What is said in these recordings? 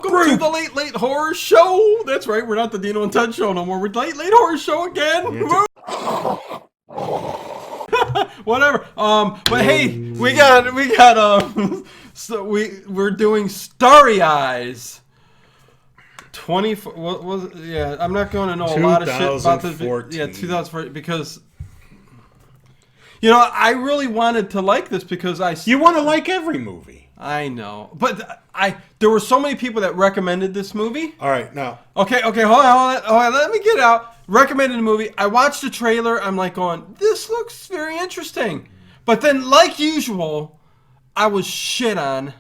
welcome to the Late Late Horror Show. That's right, we're not the Dino and Ted Show no more. We're Late Late Horror Show again. Whatever. But hey, we got so we're doing Starry Eyes. 24. What was it? Yeah, I'm not going to know a lot of shit about this. Yeah, 2014 because. You know, I really wanted to like this because You want to like every movie. I know, but there were so many people that recommended this movie. All right, now. Okay, hold on. Let me get out. Recommended the movie. I watched the trailer. I'm like going, this looks very interesting. But then, like usual, I was shit on.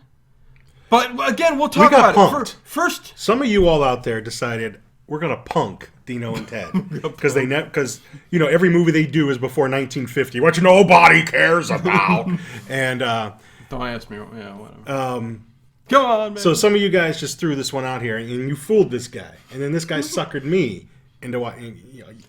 But again, we'll talk about it. First, some of you all out there decided we're gonna punk Dino and Ted because every movie they do is before 1950, which nobody cares about. And don't ask me. Yeah, whatever. Go on, man. So some of you guys just threw this one out here, and you fooled this guy, and then this guy suckered me into what?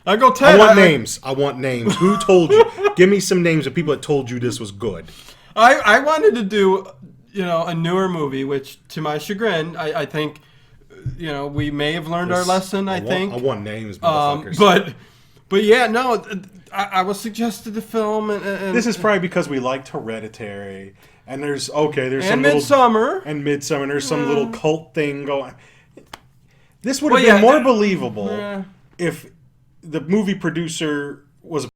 I go, Ted. I want names. Who told you? Give me some names of people that told you this was good. I wanted to do a newer movie, which to my chagrin, I think. We may have learned our lesson, I think. I want names, motherfuckers. But yeah, no, I was suggested the film. And this is probably because we liked Hereditary. And there's some Midsommar. And Midsommar. And there's some little cult thing going. This would have been more believable if the movie producer was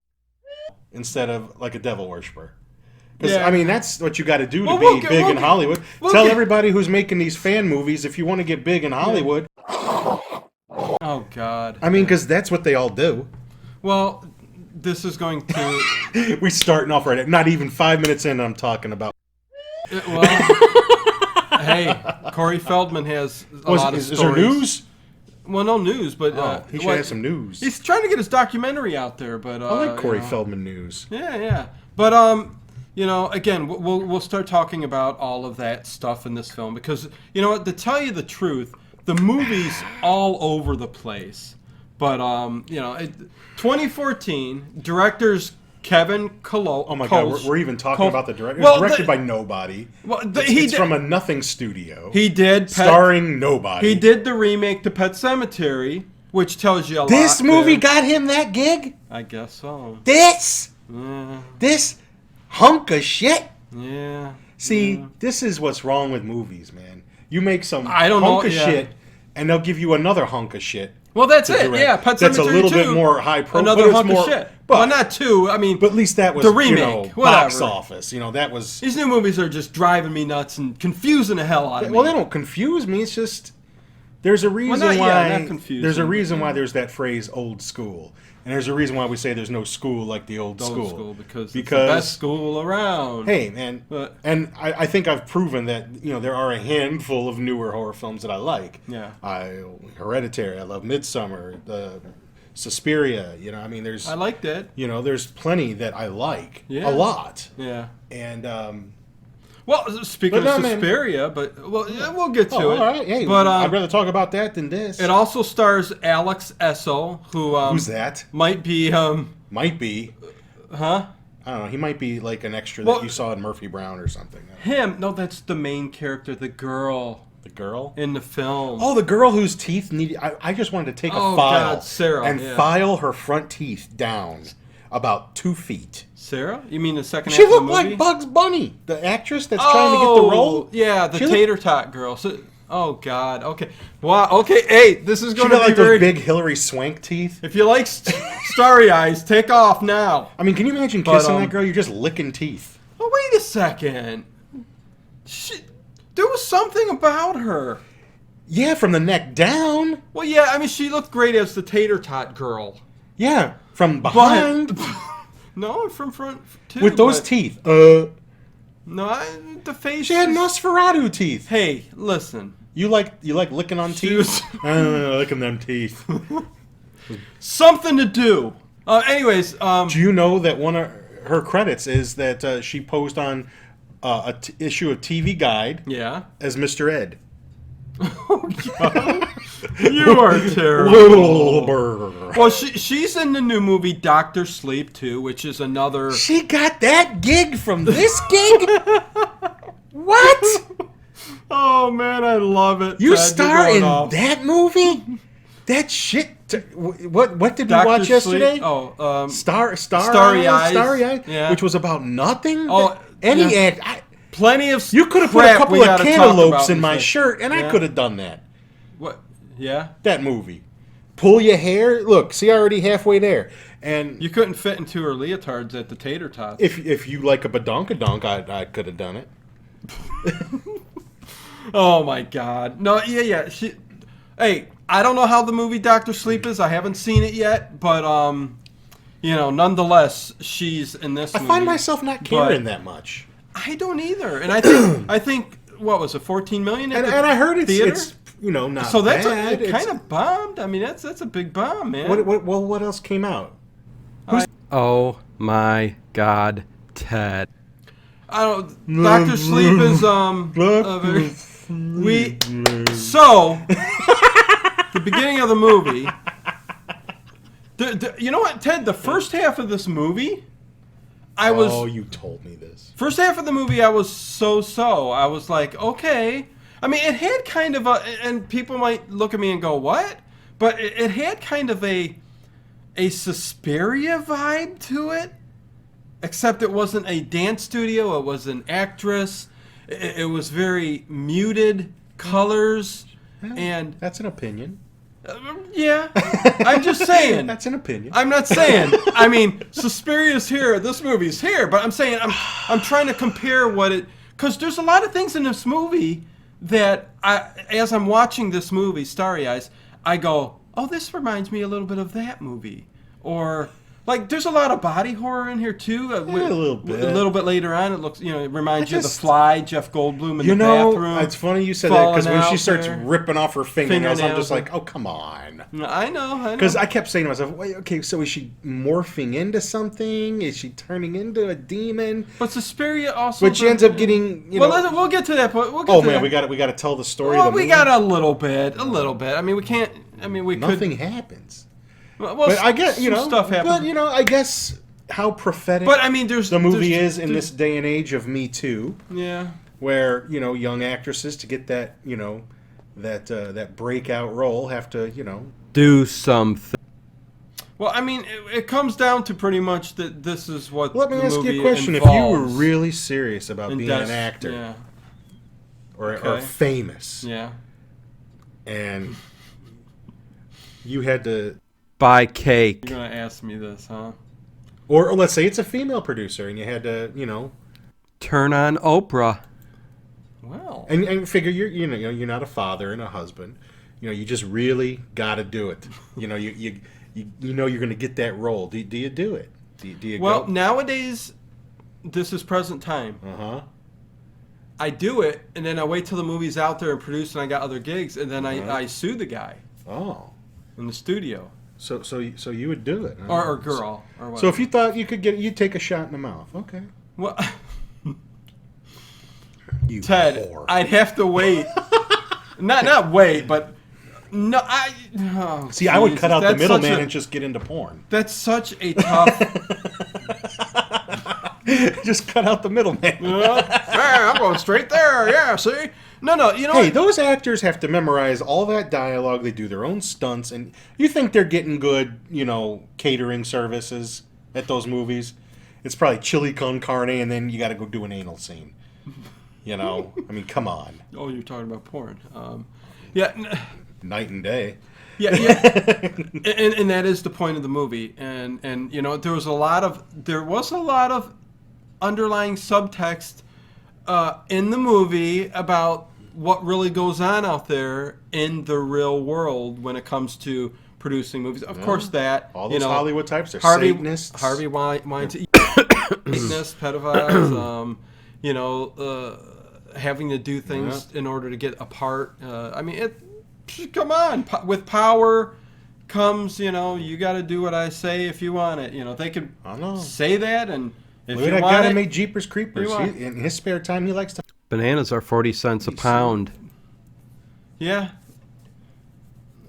instead of like a devil worshiper. Because, I mean, that's what you got to do to be big in Hollywood. Tell everybody who's making these fan movies, if you want to get big in Hollywood. Oh, God. I mean, because that's what they all do. Well, this is going to... We're starting off right at... Not even 5 minutes in, I'm talking about... Hey, Corey Feldman has a lot of stories. Is there news? Well, no news, but... he should have some news. He's trying to get his documentary out there, but... I like Corey Feldman news. Yeah. But, again, we'll start talking about all of that stuff in this film because, you know what, to tell you the truth, the movie's all over the place. But, 2014, directors Kevin Colo. Oh my God, we're even talking about the director. It's directed by nobody. Well, it's from a nothing studio. He did. Starring nobody. He did the remake to Pet Sematary, which tells you a lot. This movie got him that gig? I guess so. This hunk of shit. Yeah. See, this is what's wrong with movies, man. You make some hunk of shit, and they'll give you another hunk of shit. Well, that's it. Yeah, Pet Sematary that's a little bit more high profile. Another hunk of shit. Well, not two. I mean, but at least that was the remake. Box office. That was. These new movies are just driving me nuts and confusing the hell out of me. Well, they don't confuse me. It's just there's a reason why. There's a reason why there's that phrase "old school." And there's a reason why we say there's no school like the old school. Because it's the best school around. Hey, man. And I think I've proven that, there are a handful of newer horror films that I like. Yeah. Hereditary. I love Midsommar. Suspiria. I liked it. There's plenty that I like. Yeah. A lot. Yeah. And, well, speaking of Suspiria, we'll get to it. All right. Hey, but, I'd rather talk about that than this. It also stars Alex Esso, who... who's that? Might be... Might be. Huh? I don't know. He might be like an extra that you saw in Murphy Brown or something. No, that's the main character, the girl. The girl? In the film. Oh, the girl whose teeth needed... I just wanted to take a file and file her front teeth down about 2 feet. Sarah? You mean the second half of the movie? She looked like Bugs Bunny, the actress that's trying to get the role. Yeah, the Tater Tot girl. So, oh, God. Okay. Wow. Okay. Hey, this is going to be like those big Hilary Swank teeth. If you like Starry Eyes, take off now. I mean, can you imagine kissing that girl? You're just licking teeth. Oh, wait a second. There was something about her. Yeah, from the neck down. Well, yeah. I mean, she looked great as the Tater Tot girl. Yeah, from behind. No, from front too. With those teeth. No, the face. She had Nosferatu teeth. Hey, listen. You like licking on teeth? Licking them teeth. Something to do. Anyways. Do you know that one of her credits is that she posed on issue of TV Guide as Mr. Ed? Oh, God. You are terrible. Well, she's in the new movie Dr. Sleep, too, which is another... She got that gig from this gig? What? Oh, Oh man, I love it. You Ted, star in that movie? That shit. What did we watch yesterday? Sleep. Oh, Starry Eyes. Yeah. Which was about nothing. Oh, any yeah. ad. Plenty of. You could have put a couple of cantaloupes in my shirt, and I could have done that. What? Yeah. That movie. Pull your hair. Look, see, already halfway there. And you couldn't fit into her leotards at the Tater Tots. If you like a badonkadonk, I could have done it. Oh my God! No, yeah. Hey, I don't know how the movie Dr. Sleep is. I haven't seen it yet, but nonetheless, she's in this movie. I find myself not caring that much. I don't either, and I think what was it, 14 million? And I heard it's not so that's bad. It kind of bombed. I mean, that's a big bomb, man. What else came out? Oh my God, Ted! I don't. Dr. Sleep is the beginning of the movie. You know what, Ted? The first half of this movie, Oh, you told me this. First half of the movie, I was so. I was like, okay. I mean, it had kind of and people might look at me and go, what? But it had kind of a Suspiria vibe to it, except it wasn't a dance studio. It was an actress. It was very muted colors, and that's an opinion. Yeah, I'm just saying. That's an opinion. I'm not saying. I mean, Suspiria's here. This movie's here, but I'm saying I'm trying to compare because there's a lot of things in this movie that as I'm watching this movie, Starry Eyes, I go, oh, this reminds me a little bit of that movie, or. Like, there's a lot of body horror in here, too. A little bit. A little bit later on, it looks, it reminds you of The Fly, Jeff Goldblum in the bathroom. It's funny you said that, because when she starts ripping off her fingernails, I'm just like, oh, come on. I know. Because I kept saying to myself, wait, okay, so is she morphing into something? Is she turning into a demon? But Suspiria also... But she ends up getting, we'll get to that point. We got to tell the story of the movie? We got a little bit. I mean, we can't... Nothing happens. Well, but I guess stuff happens. But I guess how prophetic. But I mean, the movie is in this day and age of Me Too. Yeah. Where young actresses to get that that breakout role have to do something. Well, I mean, it comes down to pretty much that this is what. Let me ask you a question: involves. If you were really serious about being an actor, or famous, and you had to buy cake. You're gonna ask me this, huh? Or let's say it's a female producer, and you had to, turn on Oprah. Well, and figure you're not a father and a husband. You just really got to do it. You're going to get that role. Do you do it? Do you well, go? Nowadays, this is present time. I do it, and then I wait till the movie's out there and produced, and I got other gigs, and then I sue the guy. Oh. In the studio. So you would do it, or girl, or whatever. So if you thought you could you'd take a shot in the mouth. Okay. Well, you Ted, whore. I'd have to wait. not wait, but no. See, I would cut out the middleman and just get into porn. That's such a tough. Just cut out the middleman. Yeah, I'm going straight there. Yeah, see. No. Hey, those actors have to memorize all that dialogue. They do their own stunts, and you think they're getting good, catering services at those movies? It's probably chili con carne, and then you got to go do an anal scene. I mean, come on. Oh, you're talking about porn. Yeah. Night and day. Yeah. and that is the point of the movie, and there was a lot of underlying subtext in the movie about what really goes on out there in the real world when it comes to producing movies. Of course, all those Hollywood types are Harvey Satanists. Harvey Weinstein, Satanists, pedophiles. Having to do things in order to get a part. I mean, come on. With power comes, you got to do what I say if you want it. They could say that, and if Look at that guy that made Jeepers Creepers. In his spare time, he likes to. Bananas are 40 cents a pound. Yeah.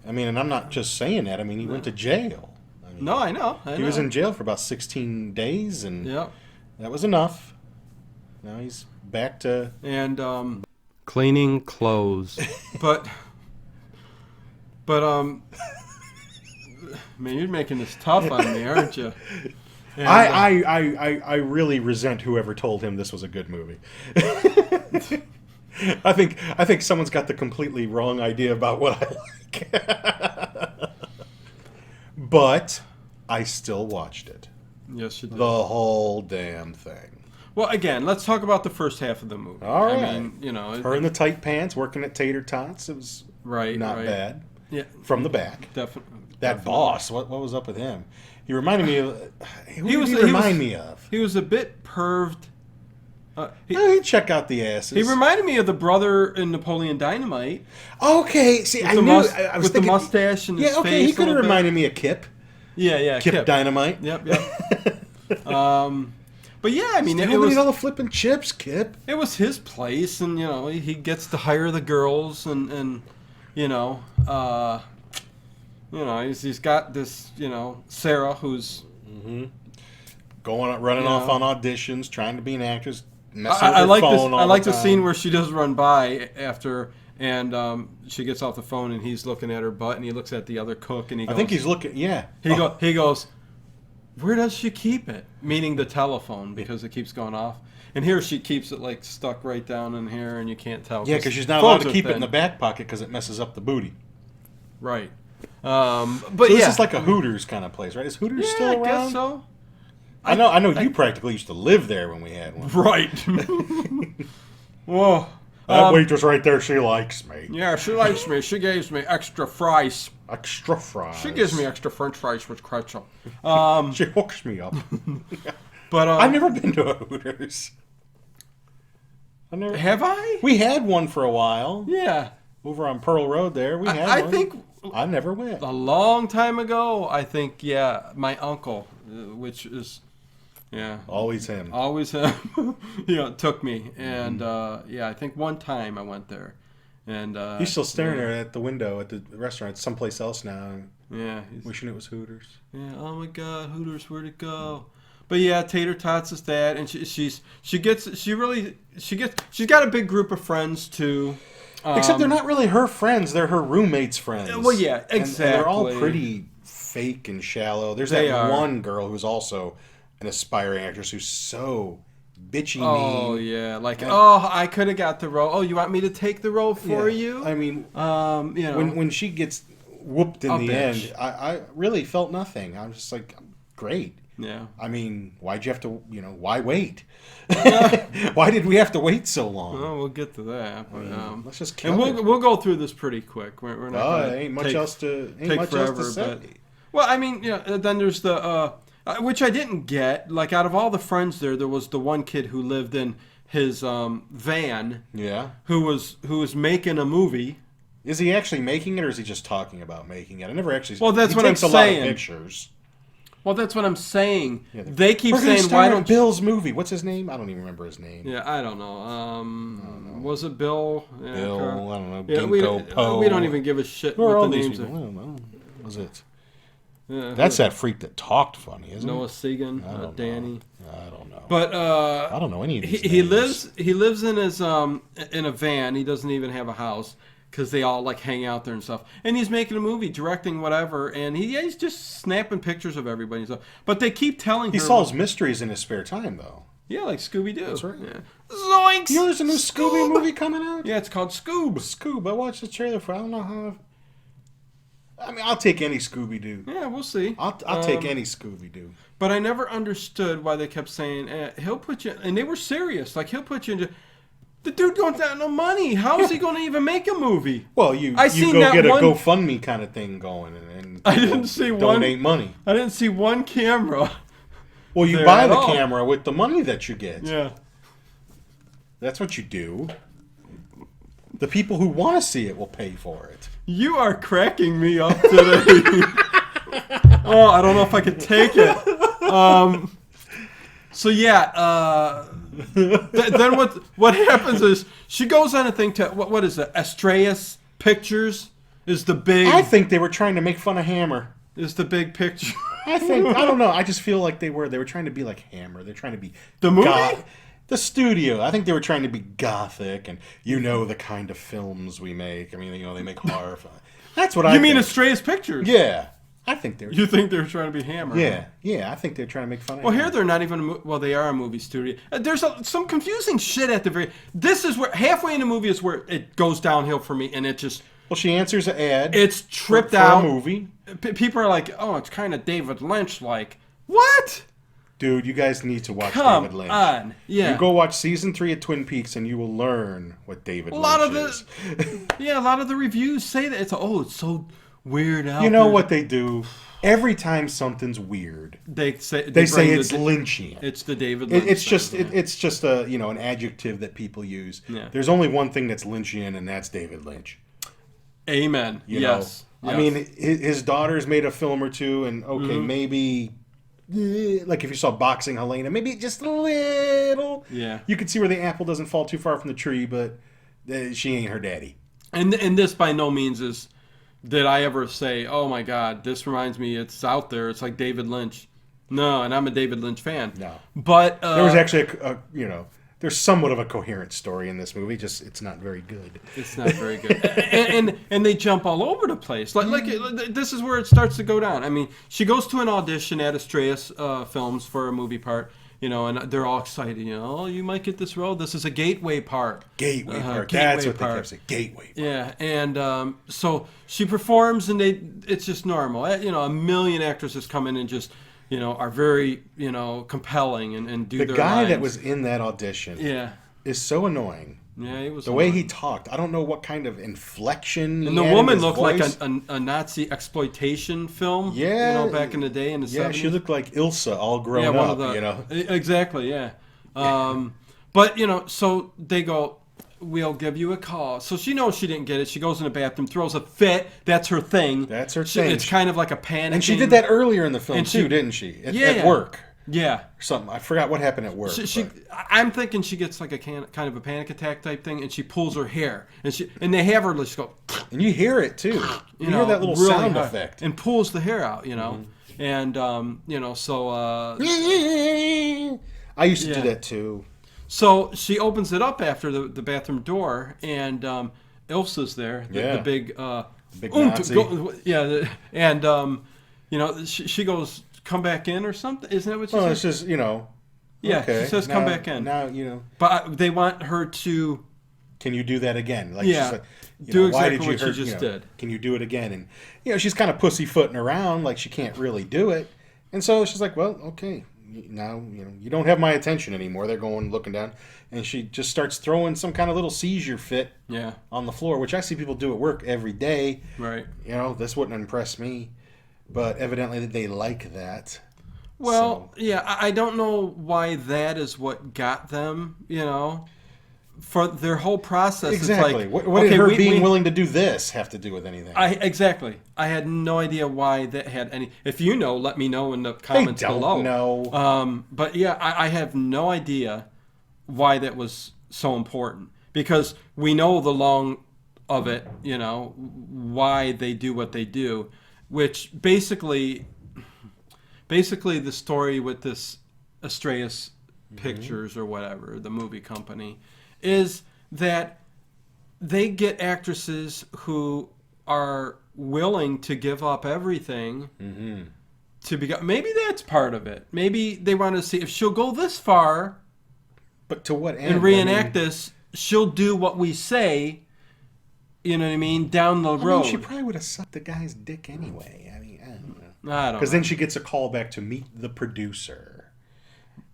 I mean, and I'm not just saying that. I mean, he went to jail. I know. He was in jail for about 16 days, and that was enough. Now he's back to... And Cleaning clothes. But man, you're making this tough on me, aren't you? And, I really resent whoever told him this was a good movie. I think someone's got the completely wrong idea about what I like. But I still watched it. Yes, you did. The whole damn thing. Well, again, let's talk about the first half of the movie. All right. I mean, you know, her in the tight pants, working at Tater Tots. It was not bad. Yeah, from the back. Definitely. That boss. What was up with him? He reminded me of. Who did he remind me of? He was a bit perved. He'd check out the asses. He reminded me of the brother in Napoleon Dynamite. Okay, see, I was thinking, the mustache and his face. Yeah, okay, he could have reminded me of Kip. Yeah, Kip Dynamite. Yep. But yeah, I mean, it was all the Flippin Chips, Kip. It was his place, and you know, he gets to hire the girls, and you know, he's got this, you know, Sarah who's running off on auditions, trying to be an actress. I like the scene where she does run by after, and she gets off the phone, and he's looking at her butt, and he looks at the other cook, and he goes, I think he's looking. Yeah. He goes, where does she keep it? Meaning the telephone, because it keeps going off. And here she keeps it like stuck right down in here, and you can't tell. Yeah, because she's not allowed to keep it in the back pocket because it messes up the booty. Right. But this is like a Hooters kind of place, right? Is Hooters still around? I guess so. I know. You practically used to live there when we had one. Right. Whoa. That waitress right there, she likes me. Yeah, she likes me. She gives me extra fries. Extra fries. She gives me extra French fries with ketchup. She hooks me up. But I've never been to a Hooters. Have I? We had one for a while. Yeah. Over on Pearl Road there. We had one. I think... I never went. A long time ago, I think, my uncle, which is... Yeah. Always him. Took me. And, I think one time I went there. And he's still staring there at the window at the restaurant. It's someplace else now. Yeah. Wishing it was Hooters. Yeah. Oh, my God. Hooters, where'd it go? But, yeah, Tater Tots is that. And she's got a big group of friends, too. Except they're not really her friends. They're her roommates' friends. Well, yeah, exactly. And they're all pretty fake and shallow. There's that one girl who's also an aspiring actress who's so bitchy mean. Oh, yeah. Like, I could have got the role. Oh, you want me to take the role for you? I mean, when she gets whooped in the end, I really felt nothing. I was just like, great. Yeah. I mean, why'd you have to, why wait? Why did we have to wait so long? Well, we'll get to that. But, let's just kill it. We'll go through this pretty quick. We're not there ain't much else to say. But, well, I mean, then there's the, which I didn't get. Like, out of all the friends there was the one kid who lived in his van. Yeah. Who was making a movie. Is he actually making it, or is he just talking about making it? I never actually. Well, that's what I'm saying. He takes a lot of pictures. Well, that's what I'm saying. Yeah, they keep saying, "Why don't Bill's movie? What's his name? I don't even remember his name." Yeah, I don't know. Was it Bill? Yeah, Bill, I don't know. Yeah, we don't even give a shit what the names are. I don't know. Was it? Yeah, that's that freak that talked funny, isn't Noah it? Sagan, Danny. I don't know. But I don't know any of these he names. He lives in his in a van. He doesn't even have a house. Because they all like hang out there and stuff, and he's making a movie, directing whatever, and he's just snapping pictures of everybody and stuff. But they keep telling he solves mysteries in his spare time, though. Yeah, like Scooby Doo. That's right. Yeah. Zoinks! There's a new Scooby movie coming out. Yeah, it's called Scoob. Scoob. I watched the trailer for. I don't know how. I mean, I'll take any Scooby Doo. Yeah, we'll see. I'll take any Scooby Doo. But I never understood why they kept saying he'll put you, and they were serious. Like he'll put you into. The dude don't have no money. How is he going to even make a movie? Well, you go get a GoFundMe kind of thing going, and I didn't see donate money. I didn't see one camera. Well, you buy the camera with the money that you get. Yeah, that's what you do. The people who want to see it will pay for it. You are cracking me up today. Oh, I don't know if I could take it. So yeah. Then what happens is she goes on a thing to what is it? Astraeus Pictures is the big. I think they were trying to make fun of Hammer. Is the big picture? I don't know. I just feel like they were trying to be like Hammer. They're trying to be the movie. God. The studio. I think they were trying to be gothic, and the kind of films we make. I mean, they make horror. That's what I think. You mean Astraeus Pictures? Yeah. I think they're... You think they're trying to be Hammer? Yeah. I think they're trying to make fun of Well, here they're not even... Well, they are a movie studio. There's some confusing shit at the very... This is where... Halfway in the movie is where it goes downhill for me, and it just... Well, she answers an ad. It's tripped for out. a movie. People are like, oh, it's kind of David Lynch-like. What? Dude, you guys need to watch Come David Lynch. on. Yeah. You go watch season 3 of Twin Peaks, and you will learn what David Lynch is. A lot of the reviews say that. It's so weird out You know there. what they do? Every time something's weird, they say it's Lynchian. It's the David Lynch. It's just a an adjective that people use. Yeah. There's only one thing that's Lynchian, and that's David Lynch. Amen. Yes. I mean, his daughter's made a film or two, and maybe, like if you saw Boxing Helena, maybe just a little. Yeah. You could see where the apple doesn't fall too far from the tree, but she ain't her daddy. And this by no means is... Did I ever say, oh my God, this reminds me, it's out there, it's like David Lynch. No, and I'm a David Lynch fan. No. But... there was actually, there's somewhat of a coherent story in this movie, just it's not very good. It's not very good. and they jump all over the place. Like this is where it starts to go down. I mean, she goes to an audition at Astraeus Films for a movie part. And they're all excited. You might get this role. This is a gateway part. Gateway part. That's what they kept saying. Gateway part. Yeah, and so she performs, and it's just normal. A million actresses come in and just, are very, compelling and do their The guy lines. that was in that audition is so annoying. Yeah, he was the way he talked. I don't know what kind of inflection. And the woman looked like a Nazi exploitation film. Yeah, back in the day in the 70s. Yeah, she looked like Ilsa, all grown up. Exactly. Yeah. But so they go, we'll give you a call. So she knows she didn't get it. She goes in the bathroom, throws a fit. That's her thing. That's her thing. It's kind of like a panic. And she did that earlier in the film too, didn't she? At work. Yeah. Or something. I forgot what happened at work. I'm thinking she gets like a kind of a panic attack type thing, and she pulls her hair, and they have her just go. And you hear it too. You hear that little really sound effect, and pulls the hair out. And so. I used to do that too. So she opens it up after the bathroom door, and Ilsa's there, the big Nazi. and she goes, come back in or something. Isn't that what she says? Well, it's just Yeah, okay, she says come back in. Now But they want her to. Can you do that again? Like, yeah. Like, do exactly what she just did. Can you do it again? And she's kind of pussyfooting around, like she can't really do it. And so she's like, well, okay. Now you don't have my attention anymore. They're looking down, and she just starts throwing some kind of little seizure fit on the floor, which I see people do at work every day. Right. This wouldn't impress me, but evidently they like that. Well, yeah, I don't know why that is what got them. For their whole process. Exactly. It's like, what did her being willing to do this have to do with anything? Exactly. I had no idea why that had any. If you know, let me know in the comments below. They don't know. But yeah, I have no idea why that was so important, because we know the long of it. Why they do what they do, which basically the story with this Astraeus Pictures or whatever, the movie company, is that they get actresses who are willing to give up everything to be. Maybe that's part of it. Maybe they want to see if she'll go this far. But to what end? And reenact this, she'll do what we say. You know what I mean? Down the road. She probably would have sucked the guy's dick anyway. I don't know. I don't know. Because then she gets a call back to meet the producer,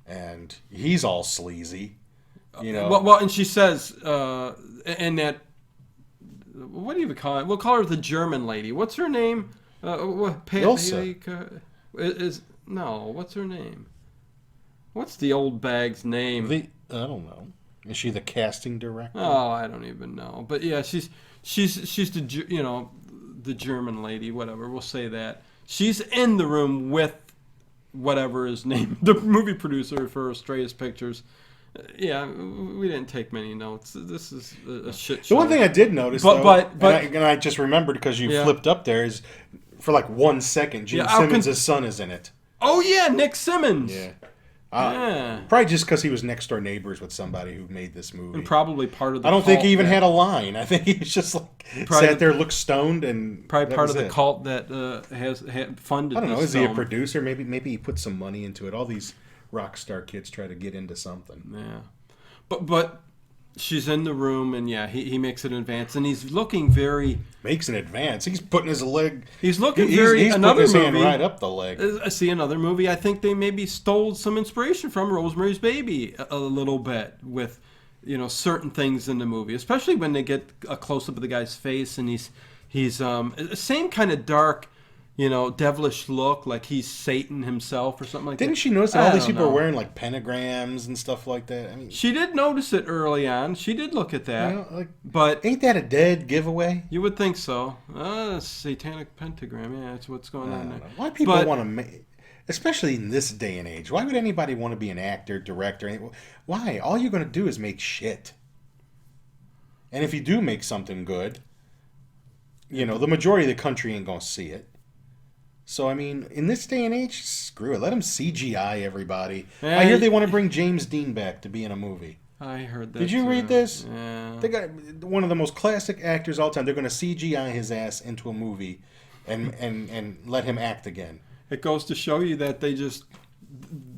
and he's all sleazy. Well, and she says, and that, what do you call it? We'll call her the German lady. What's her name? Ilsa. What's her name? What's the old bag's name? I don't know. Is she the casting director? Oh, I don't even know. But yeah, she's the the German lady. Whatever, we'll say that. She's in the room with whatever his name, the movie producer for Astraeus Pictures. Yeah, we didn't take many notes. This is a shit show. The one thing I did notice, and I just remembered because you flipped up there, is for like 1 second, Gene Simmons' son is in it. Oh yeah, Nick Simmons. Yeah, Probably just because he was next door neighbors with somebody who made this movie. And probably part of the I don't cult think he even had a line. I think he was just like sat there, looked stoned, and probably part of the cult that has funded. I don't know. This Is he a film. producer? Maybe he put some money into it. All these rock star kids try to get into something. Yeah, but she's in the room, and he makes an advance, and he's looking very... Makes an advance. He's putting his leg... He's looking he's another putting his movie, hand right up the leg. I see another movie. I think they maybe stole some inspiration from Rosemary's Baby a little bit with, certain things in the movie, especially when they get a close-up of the guy's face, and he's same kind of dark... devilish look, like he's Satan himself or something like that. Didn't she notice that all these people are wearing like pentagrams and stuff like that? I mean, she did notice it early on. She did look at that. But ain't that a dead giveaway? You would think so. Satanic pentagram. Yeah, that's what's going on there. Why people want to make, especially in this day and age, why would anybody want to be an actor, director? Why? All you're going to do is make shit. And if you do make something good, the majority of the country ain't going to see it. So, I mean, in this day and age, screw it. Let them CGI everybody. I hear they want to bring James Dean back to be in a movie. I heard that. Did you read this? Yeah. They got one of the most classic actors of all time. They're going to CGI his ass into a movie and let him act again. It goes to show you that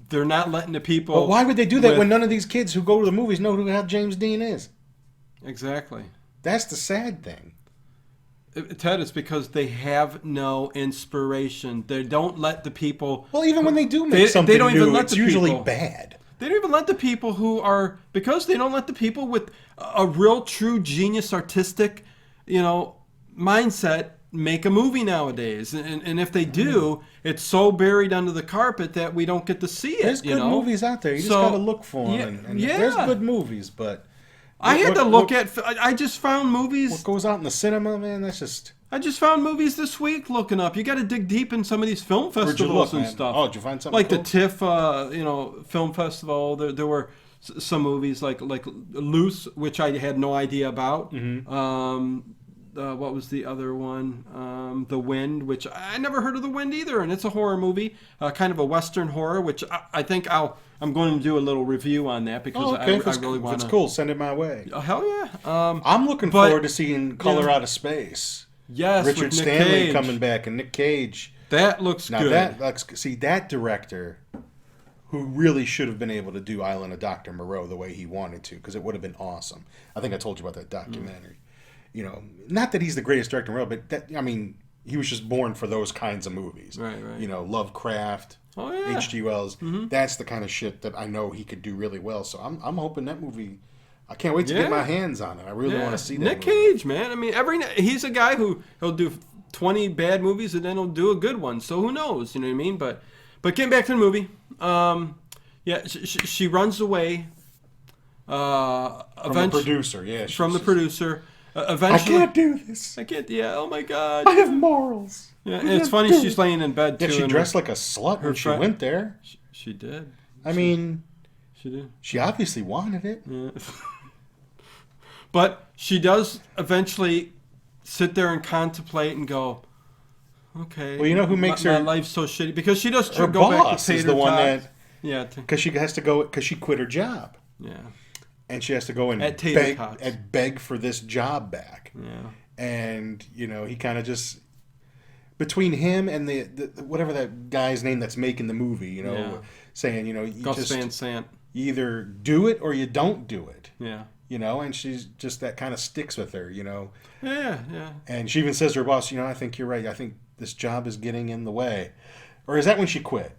they're not letting the people... But why would they do that when none of these kids who go to the movies know who James Dean is? Exactly. That's the sad thing. Ted, it's because they have no inspiration. They don't let the people... Well, even when they do make something they don't new, even let it's the usually people, bad. They don't even let the people who are... Because they don't let the people with a real, true genius, artistic, mindset make a movie nowadays. And if they do, it's so buried under the carpet that we don't get to see it. There's good movies out there. You just got to look for them. There's good movies, but... I just found movies... What goes out in the cinema, man, that's just... I just found movies this week looking up. You got to dig deep in some of these film festivals and stuff. Oh, did you find something like cool? The TIFF, film festival? There were some movies like Loose, which I had no idea about. Mm-hmm. What was the other one? The Wind, which I never heard of. The Wind either, and it's a horror movie, kind of a Western horror, which I think I'm going to do a little review on that because I really want to. It's cool. Send it my way. Oh, hell yeah! I'm looking forward to seeing Color Out of Space. Yes, Richard with Nick Stanley Cage. Coming back and Nick Cage. That looks good. That director, who really should have been able to do Island of Dr. Moreau the way he wanted to, because it would have been awesome. I think I told you about that documentary. Not that he's the greatest director in the world, but he was just born for those kinds of movies. Right. Lovecraft, H.G. Wells. Mm-hmm. That's the kind of shit that I know he could do really well. So I'm hoping that movie. I can't wait to get my hands on it. I really want to see that. Nick Cage, man. I mean, he's a guy he'll do 20 bad movies and then he'll do a good one. So who knows? You know what I mean? But getting back to the movie, she runs away. From the producer, from the producer. Eventually, I can't do this. I can't. Yeah. Oh my God. I have morals. Yeah, and it's funny. She's laying in bed too. Yeah, she dressed like a slut when she went there. She did. She did. She obviously wanted it. Yeah. But she does eventually sit there and contemplate and go, okay. Well, you know who makes my life's so shitty because she does her go boss back to Tater is the one Tots. that because she has to go because she quit her job. Yeah. And she has to go and beg for this job back. Yeah. And he kind of just between him and the whatever that guy's name that's making the movie, saying you Gus Van Sant. You either do it or you don't do it. Yeah. And she's just that kind of sticks with her, Yeah. And she even says to her boss, I think you're right. I think this job is getting in the way. Or is that when she quit?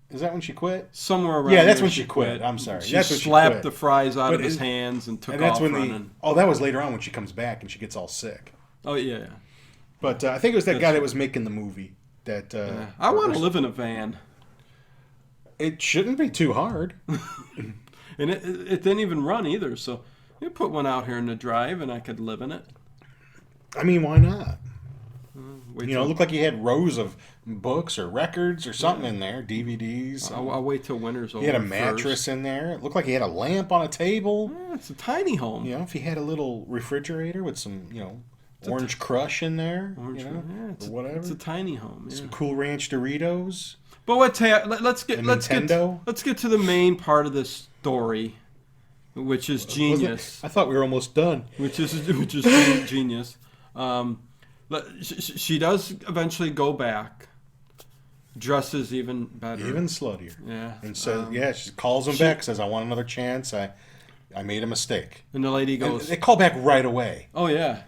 Is that when she quit? Somewhere around. Yeah, that's when she quit. I'm sorry. That's when she slapped the fries out of his hands and took off running. That was later on when she comes back and she gets all sick. Oh, yeah. But I think it was that guy that was making the movie. That I want to live in a van. It shouldn't be too hard. And it didn't even run either, so you put one out here in the drive and I could live in it. I mean, why not? It looked like he had rows of books or records or something in there, DVDs. I'll wait till winter's over. He had a mattress in there. It looked like he had a lamp on a table. Yeah, it's a tiny home. If he had a little refrigerator with some, Orange Crush in there, or whatever. It's a tiny home. Yeah. Some Cool Ranch Doritos. But let's get Nintendo? let's get to the main part of this story, which is genius. I thought we were almost done. Which is genius. She does eventually go back. Dresses even better, even sluttier. Yeah, and so she calls him back, says, "I want another chance. I made a mistake." And the lady goes, and they call back right away. "Oh yeah,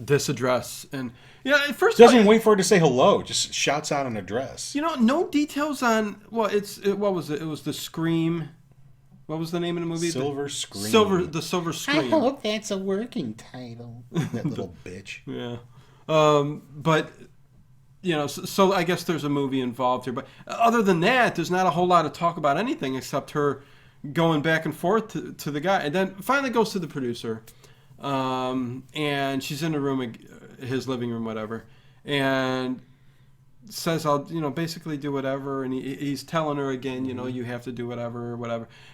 this address." And at first doesn't wait for her to say hello, just shouts out an address. No details on what was it? It was the Scream. What was the name of the movie? Silver Scream. The Silver Scream. I hope that's a working title. That little bitch. Yeah, but. So I guess there's a movie involved here. But other than that, there's not a whole lot of talk about anything except her going back and forth to the guy. And then finally goes to the producer. And she's in the room, his living room, whatever. And says, I'll, basically do whatever. And he's telling her again, you have to do whatever.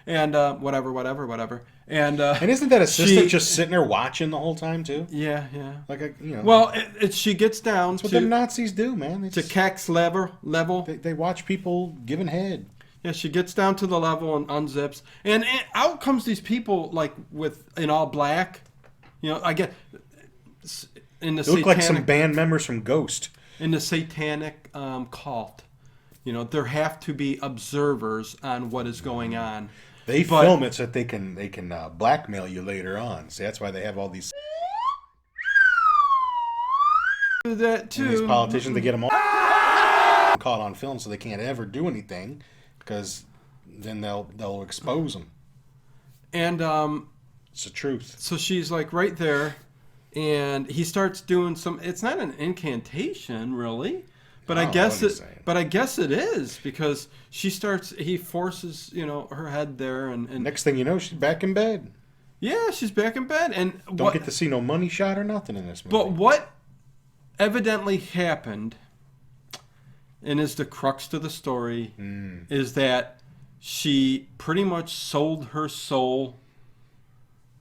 And whatever. And isn't that assistant just sitting there watching the whole time too? Yeah. Like Well, she gets down. That's what the Nazis do, man. To Cax level. They watch people giving head. Yeah, she gets down to the level and unzips, and out comes these people in all black. I get in the they look like some band members from Ghost. In the satanic cult. There have to be observers on what is going on. They film it so that they can blackmail you later on. So that's why they have all these. That too. And these politicians, they get them all caught on film, so they can't ever do anything, because then they'll expose them. And it's the truth. So she's right there, and he starts doing some. It's not an incantation, really. But I guess it is, because he forces, her head there, and next thing you know, she's back in bed. Yeah, she's back in bed, and don't get to see no money shot or nothing in this movie. But what evidently happened, and is the crux to the story, is that she pretty much sold her soul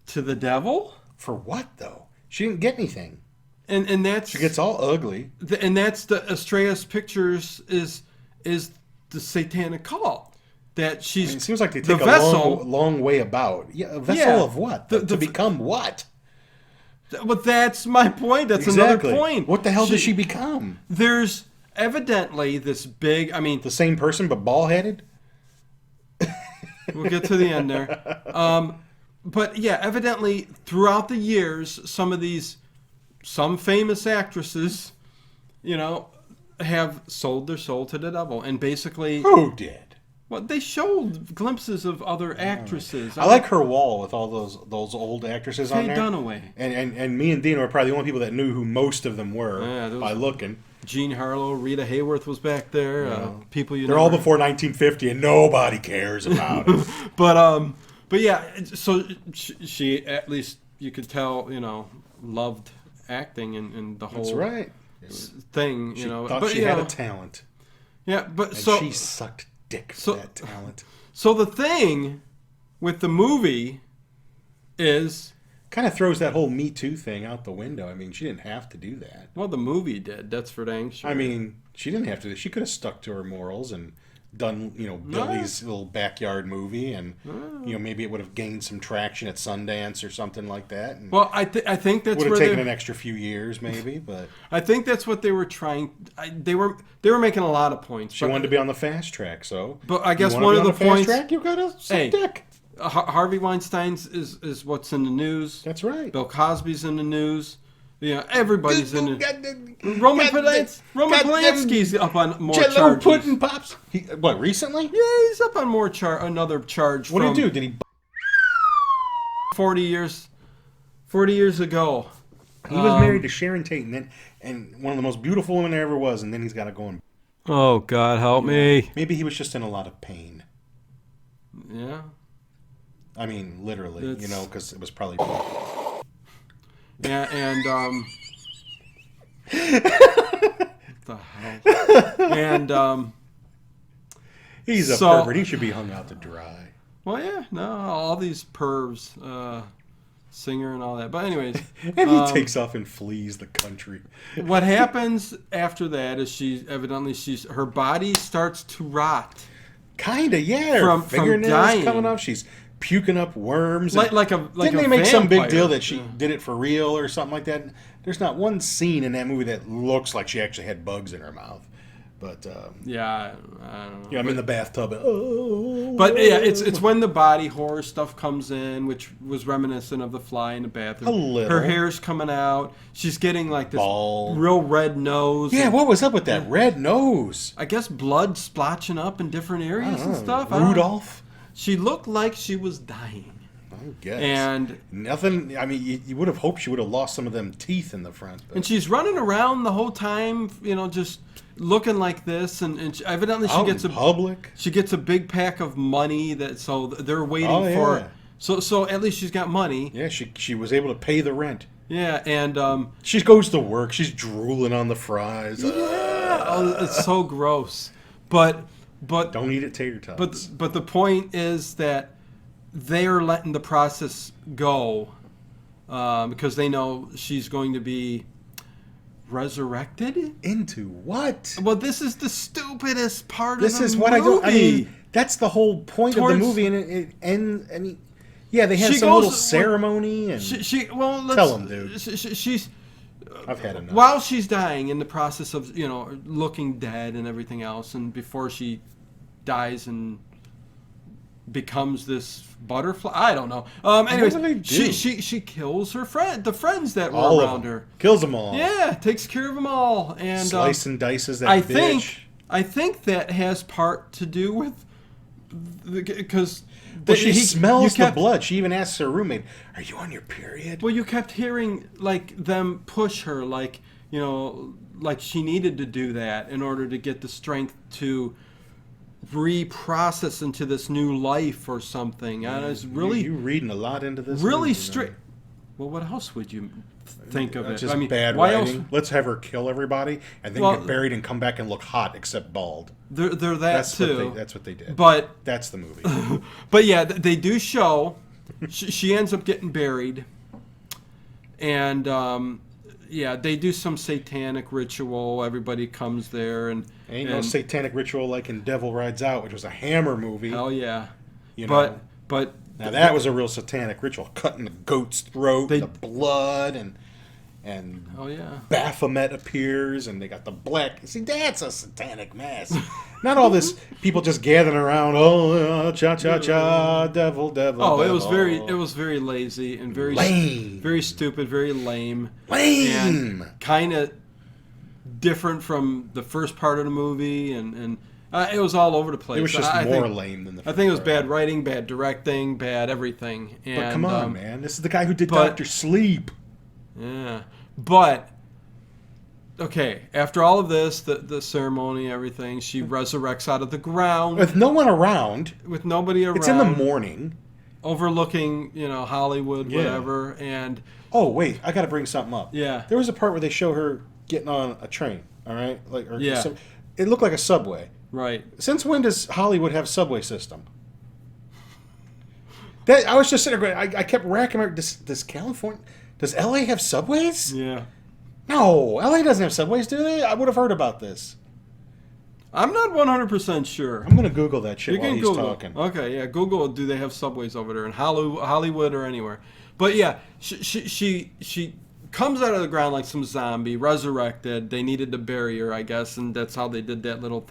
to the devil. For what though? She didn't get anything. And that's she gets all ugly. And that's the Astraeus Pictures is the satanic cult. That she's. It seems like they take a long way about. Yeah, a vessel of what? To become what? But that's my point. That's another point. What the hell does she become? There's evidently this big. I mean, the same person but bald-headed. We'll get to the end there. But yeah, evidently throughout the years, some famous actresses, have sold their soul to the devil, and basically. Who did? Well, they showed glimpses of other actresses. I like her wall with all those old actresses on there. Faye Dunaway. And me and Dina were probably the only people that knew who most of them were by looking. Jean Harlow, Rita Hayworth was back there. They're all before 1950, and nobody cares about it. But yeah, so she at least you could tell, loved acting and the whole thing. She thought she had a talent. Yeah, but and she sucked dick for that talent. So the thing with the movie is kind of throws that whole Me Too thing out the window. I mean, she didn't have to do that. Well, the movie did. That's for dang sure. I mean, she didn't have to. She could have stuck to her morals and done, Billy's little backyard movie, and maybe it would have gained some traction at Sundance or something like that. And well, I think that's would have taken an extra few years, maybe, but I think that's what they were trying. They were making a lot of points. She wanted to be on the fast track, so. But I guess one of the points. Fast track, you gotta suck dick. Harvey Weinstein's is what's in the news. That's right. Bill Cosby's in the news. Everybody's in the Roman Polanski's up on more charges. Pudding pops. What, recently? Yeah, he's up on another charge. What did he do? Did he? 40 years ago. He was married to Sharon Tate, and one of the most beautiful women there ever was, and then he's got to go and. Oh God, help me! Maybe he was just in a lot of pain. Yeah. I mean, literally, because it was probably. Yeah, and the hell, and he's a pervert. He should be hung out to dry. Well, yeah, no, all these pervs. singer and all that. But anyways, and he takes off and flees the country. What happens after that is her body starts to rot. Kinda, yeah. Her fingernails dying. Coming off. She's puking up worms. Didn't they make some big deal that she did it for real or something like that? There's not one scene in that movie that looks like she actually had bugs in her mouth. But yeah, I don't know. Yeah, I'm in the bathtub. But yeah, it's when the body horror stuff comes in, which was reminiscent of The Fly in the bathroom. A little. Her hair's coming out. She's getting like this bald, real red nose. Yeah, what was up with that red nose? I guess blood splotching up in different areas and stuff. Rudolph. She looked like she was dying. I guess. And nothing. I mean, you would have hoped she would have lost some of them teeth in the front. And she's running around the whole time, just looking like this. And evidently she gets public. She gets a big pack of money so they're waiting for. So at least she's got money. Yeah, she was able to pay the rent. Yeah, and she goes to work. She's drooling on the fries. Yeah, it's so gross. But don't eat it, Tater Tots. But the point is that they are letting the process go because they know she's going to be resurrected. Into what? Well, this is the stupidest part this of the is movie. What I don't. I mean, that's the whole point of the movie, and it ends. I mean, yeah, they had some little ceremony, and tell them, dude. She's. I've had enough. While she's dying, in the process of looking dead and everything else, and before she dies and becomes this butterfly, I don't know. Anyways, she kills her the friends that were around her. Kills them all. Yeah, takes care of them all, and slice and dices that bitch. I think that has part to do with because. She smells the blood. She even asks her roommate, "Are you on your period?" Well, you kept hearing them push her, like she needed to do that in order to get the strength to reprocess into this new life or something. And it's really you reading a lot into this. Really strict. Well, what else would you think of it? Just bad writing. Else? Let's have her kill everybody and then get buried and come back and look hot, except bald. They're that's too. That's what they did. But that's the movie. But yeah, they do show. She ends up getting buried, and they do some satanic ritual. Everybody comes there, and ain't no satanic ritual like in Devil Rides Out, which was a Hammer movie. Hell yeah, but. Now that was a real satanic ritual, cutting the goat's throat, the blood, and oh yeah, Baphomet appears, and they got the black. See, that's a satanic mass. Not all this people just gathering around. Oh, cha cha cha, devil, devil. Oh, devil. it was very lazy and very lame, very stupid, very lame, and kind of different from the first part of the movie, and. It was all over the place. It was just more lame than the first I think it was bad writing, bad directing, bad everything. And, but come on, man. This is the guy who did Dr. Sleep. Yeah. But, okay, after all of this, the ceremony, everything, she resurrects out of the ground. With no one around. With nobody around. It's in the morning. Overlooking, Hollywood, whatever. And oh, wait. I got to bring something up. Yeah. There was a part where they show her getting on a train, all right? It looked like a subway. Right. Since when does Hollywood have subway system? I was just sitting there going, I kept racking my... Does California... Does LA have subways? Yeah. No, LA doesn't have subways, do they? I would have heard about this. I'm not 100% sure. I'm going to Google that shit while he's talking. Okay, yeah. Google, do they have subways over there in Hollywood or anywhere? But yeah, she comes out of the ground like some zombie, resurrected. They needed to bury her, I guess, and that's how they did that little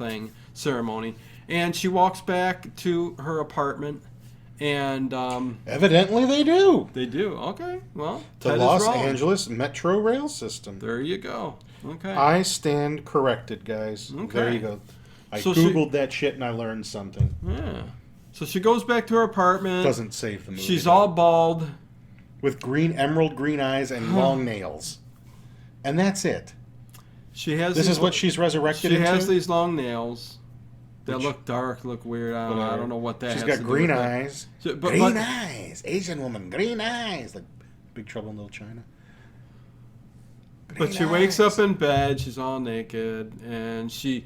ceremony. And she walks back to her apartment, and evidently they do. They do. Okay, well, the Los Angeles Metro Rail System. There you go. Okay. I stand corrected, guys. Okay. There you go. I Googled that shit and I learned something. Yeah. So she goes back to her apartment. Doesn't save the movie. She's all bald. With emerald green eyes and long nails. And that's it. This is what she's resurrected into? She has these long nails that look dark, look weird. I don't know what that is. She's got green eyes. Green eyes. Asian woman, green eyes. Like Big Trouble in Little China. But she wakes up in bed. She's all naked. And she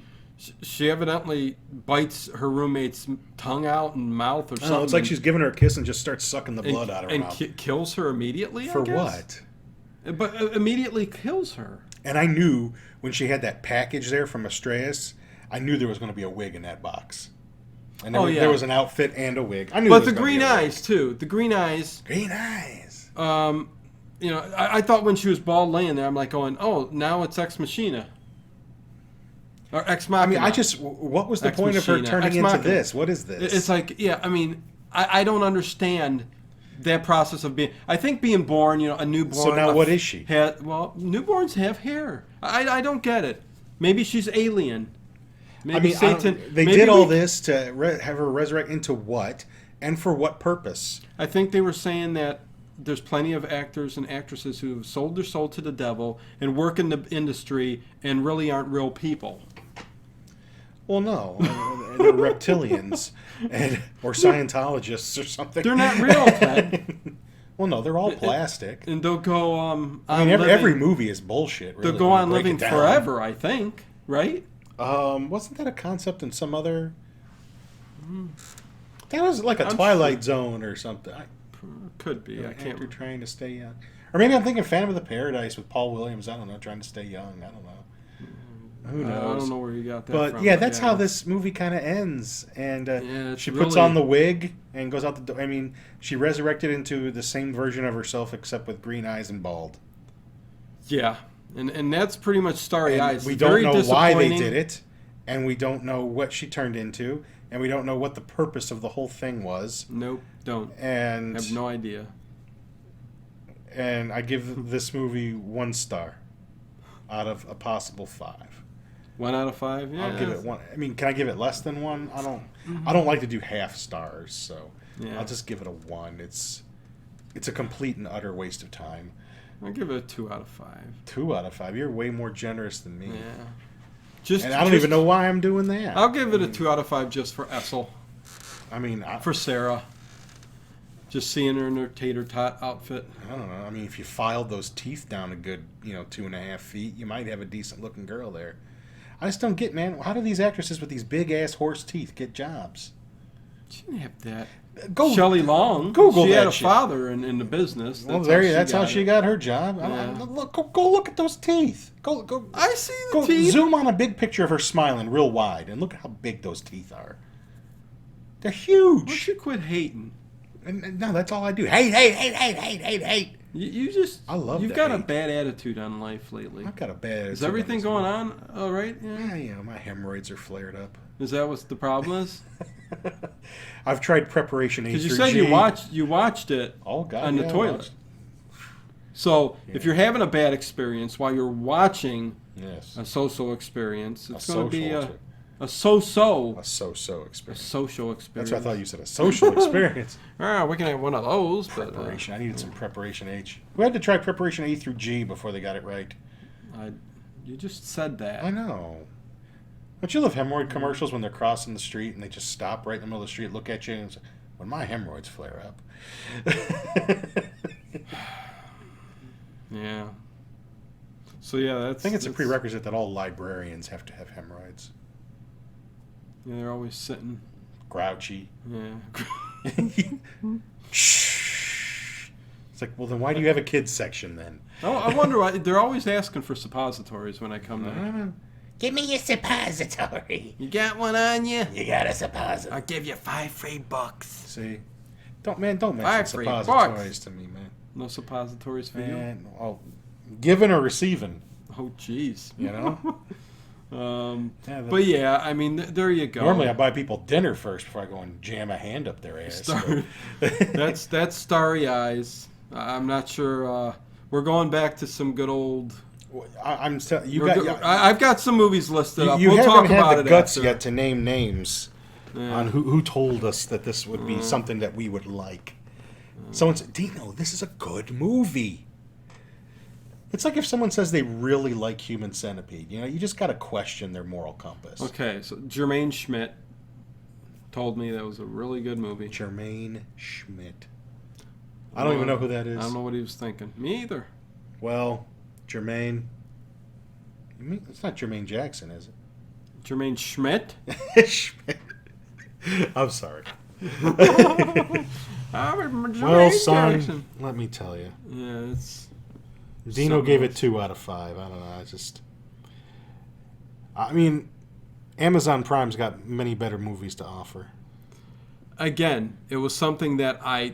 She evidently bites her roommate's tongue out and mouth or something. It's like she's giving her a kiss and just starts sucking the blood out of her mouth. And kills her immediately, For I guess? what? But immediately kills her. And I knew when she had that package there from Astreas, I knew there was going to be a wig in that box. And there was an outfit and a wig. I knew. But the green eyes, too. The green eyes. Green eyes. You know, I thought when she was bald laying there, I'm like going, oh, now it's Ex Machina. Or Ex Machina. I mean, what was the point of her turning into this? What is this? It's like, yeah, I mean, I don't understand that process of being. I think being born, you know, a newborn. So now what is she? Newborns have hair. I don't get it. Maybe she's alien. Maybe Satan. They did all this to have her resurrect into what? And for what purpose? I think they were saying that there's plenty of actors and actresses who have sold their soul to the devil and work in the industry and really aren't real people. Well, no. They're reptilians or Scientologists or something. They're not real, Ted. Well, no, they're all plastic. And they'll go every movie is bullshit, really. They'll go on living forever, I think. Right? Wasn't that a concept in some other... That was like a Twilight Zone or something. Could be. I can't. You're trying to stay young. Or maybe I'm thinking Phantom of the Paradise with Paul Williams. I don't know, trying to stay young. I don't know. Who knows? I don't know where you got that from. But yeah, that's how this movie kind of ends. And she puts on the wig and goes out the door. I mean, she resurrected into the same version of herself except with green eyes and bald. Yeah. And that's pretty much Starry Eyes. We don't know why they did it. And we don't know what she turned into. And we don't know what the purpose of the whole thing was. Nope, don't. And I have no idea. And I give this movie 1 star out of a possible 5. 1 out of 5? Yeah. I'll give it 1. I mean, can I give it less than 1? I don't. I don't like to do half stars, so I'll just give it a 1. It's a complete and utter waste of time. I'll give it a 2 out of 5. 2 out of 5. You're way more generous than me. Yeah. And I don't even know why I'm doing that. I'll give it a 2 out of 5 just for Essel. I mean, for Sarah. Just seeing her in her Tater Tot outfit. I don't know. I mean, if you filed those teeth down a good, 2.5 feet, you might have a decent looking girl there. I just don't get, man. How do these actresses with these big ass horse teeth get jobs? She didn't have that. Shelley Long. Google she that had a shit. Father in the business. That's how she got her job. Yeah. Go look at those teeth. Go. I see the teeth. Zoom on a big picture of her smiling real wide and look at how big those teeth are. They're huge. Why don't you quit hating? And no, that's all I do. Hate. You just. I love. You've got a bad attitude on life lately. I've got a bad attitude. Is everything going on all right? Yeah, my hemorrhoids are flared up. Is that what the problem is? I've tried preparation A through G. Because you said you watched it on the toilet. So if you're having a bad experience while you're watching a so-so experience, it's going to be a so-so. A so-so experience. A social experience. That's what I thought you said. A social experience. We can have one of those. Preparation. I needed some preparation H. We had to try preparation A through G before they got it right. You just said that. I know. Don't you love hemorrhoid commercials when they're crossing the street and they just stop right in the middle of the street, look at you, and say, when my hemorrhoids flare up? Yeah. So, yeah, I think it's a prerequisite that all librarians have to have hemorrhoids. Yeah, they're always sitting. Grouchy. Yeah. Shh. It's like, well, then why do you have a kids section then? Oh, I wonder why. They're always asking for suppositories when I come there. Give me a suppository. You got one on you? You got a suppository. I'll give you 5 free bucks. See? Don't mention suppositories to me, man. No suppositories for you? Well, giving or receiving. Oh, jeez. You know? But yeah, I mean, there you go. Normally I buy people dinner first before I go and jam a hand up their ass. That's Starry Eyes. I'm not sure. We're going back to some good old... I've got some movies listed up. We'll talk about it. You haven't had the guts yet to name names on who told us that this would be something that we would like. Someone said, Dino, this is a good movie. It's like if someone says they really like Human Centipede. You just got to question their moral compass. Okay, so Jermaine Schmidt told me that was a really good movie. Jermaine Schmidt. I don't even know who that is. I don't know what he was thinking. Me either. Well... Jermaine. It's not Jermaine Jackson, is it? Jermaine Schmidt. I'm sorry. Jermaine Well, son, Jackson. let me tell you. Yeah, it's... Dino gave it 2 out of 5. I don't know. I mean, Amazon Prime's got many better movies to offer. Again, it was something that I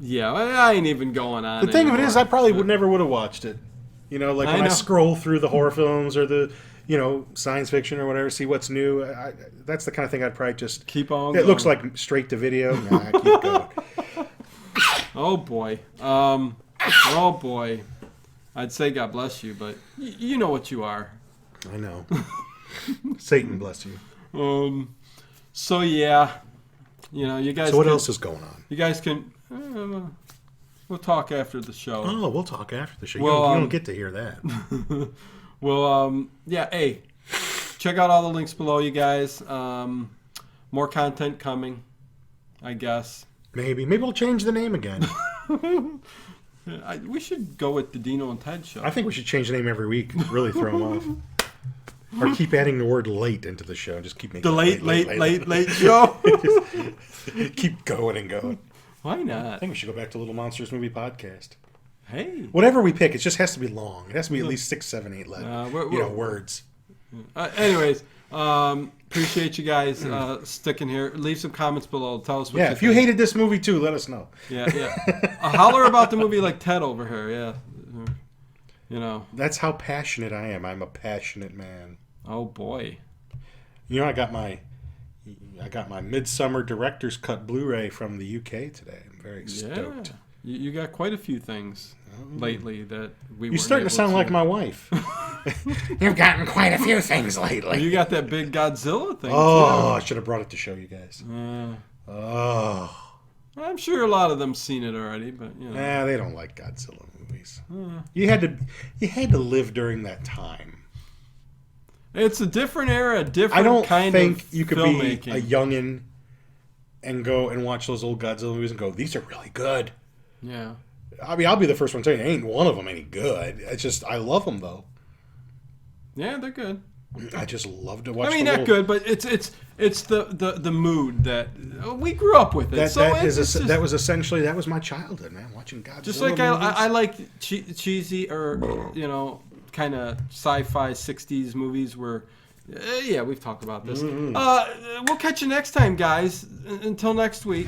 ain't even going on. The thing anymore. of it is, I probably never would have watched it. You know, like when I scroll through the horror films or the, science fiction or whatever, see what's new. That's the kind of thing I'd probably just keep on. It looks like straight to video. Nah, keep going. Oh boy. Oh boy. I'd say God bless you, but you know what you are. I know. Satan bless you. So yeah, you guys. So what else is going on? You guys can. We'll talk after the show. Oh, we'll talk after the show. Well, you don't get to hear that. Well, yeah. Hey, check out all the links below, you guys. More content coming, I guess. Maybe we'll change the name again. We should go with the Dino and Ted show. I think we should change the name every week. Really throw them off. Or keep adding the word late into the show. Just keep making the late show. Keep going and going. Why not? I think we should go back to Little Monsters Movie Podcast. Hey. Whatever we pick, it just has to be long. It has to be at least 6, 7, 8 words. Anyways, appreciate you guys sticking here. Leave some comments below. Tell us what you think. If you hated this movie too, let us know. Yeah. Holler about the movie like Ted over here. Yeah. That's how passionate I am. I'm a passionate man. Oh boy. I got my Midsummer Director's Cut Blu-ray from the UK today. I'm very stoked. You got quite a few things lately that we. You're starting to sound like my wife. You've gotten quite a few things lately. You got that big Godzilla thing. Oh, too. I should have brought it to show you guys. I'm sure a lot of them seen it already, but they don't like Godzilla movies. You had to live during that time. It's a different era, different I don't kind think of you could filmmaking. be a youngin' and go and watch those old Godzilla movies and go, these are really good. Yeah. I mean, I'll be the first one to tell you, ain't one of them any good. It's just, I love them though. Yeah, they're good. I just love to watch. I mean, not good, but it's the mood that we grew up with it. That was my childhood, man. Watching Godzilla. Just like I like cheesy or kind of sci-fi 60s movies where. We've talked about this. We'll catch you next time, guys. Until next week.